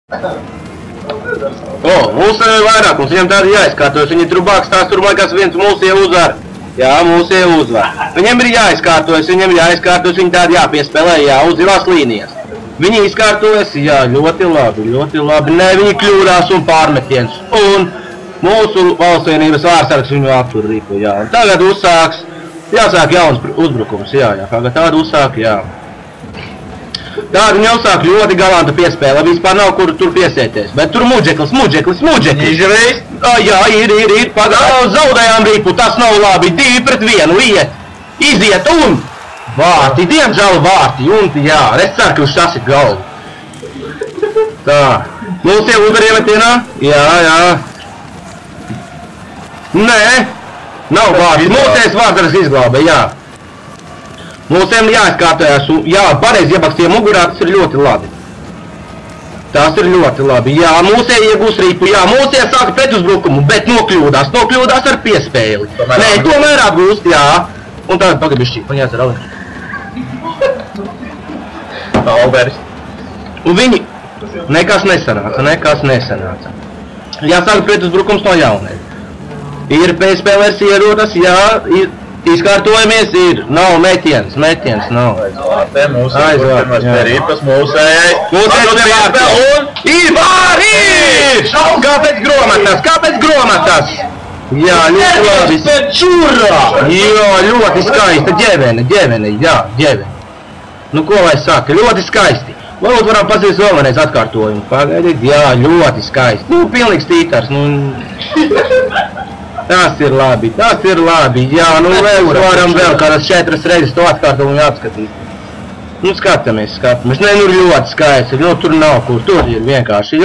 Mūsu ir vairākums, viņam tādi jāizkārtojas, viņi tur bāks, tās tur liekas viens mūsie uzvar. Jā, mūsie uzvar. Viņiem ir jāizkārtojas, viņi tādi jāpiespēlē, jā, uz zilās līnijas. Viņi izkārtojas, jā, ļoti labi. Nē, viņi kļūdās un pārmetiens. Un mūsu valstsvienības vārsargs viņu aptur rīku, jā. Un tagad jāsāk jauns uzbrukums, jā, tādu uzsāk, jā. Tādu viņi uzsāk ļoti galanta piespēle, vispār nav kur tur piesēties. Bet tur muģeklis. Izžreiz? Jā, ir, zaudējām rīpu, tas nav labi, 2 pret 1, iziet un vārti, diemžēl vārti, un jā, es ceru, ka uz šas ir galvu. Tā, mums jau uzvar iemetienā? Jā. Nē, nav vārti, mūsēs vārdaras izglāba, jā. Mūsiem jāizkārtojas, jā, pareizi iebakstīja mugurā, tas ir ļoti labi. Jā, mūsē iegūs rīpu, jā, mūsē sāka pretuzbrukumu, bet nokļūdās ar piespēli. Nē, tomēr atgūst, jā. Un tagad pagabišķi, man jācer Alberis. Un viņi, nekas nesanāca. Jāsāka pretuzbrukums no jaunē. Ir piespēlēs ierodas, jā, izkārtojamies ir, nav metiens, nav. Aizvārtē, derības mūsējai. Ir vārī! Kāpēc gromatas? Jā, ļoti labi. Jā, ļoti skaista, ģevene. Nu, ko lai saka, ļoti skaisti. Varbūt varam pazīst vēlreiz atkārtojumu. Pagaidiet, jā, ļoti skaisti. Nu, pilnīgs tītars, Tas ir labi, jā, nu varam vēl kādas 4 reizes to atkārtojumu apskatīt. Nu, skatāmies, nē, nu ļoti skaisti, nu tur nav kur, tur ir vienkārši.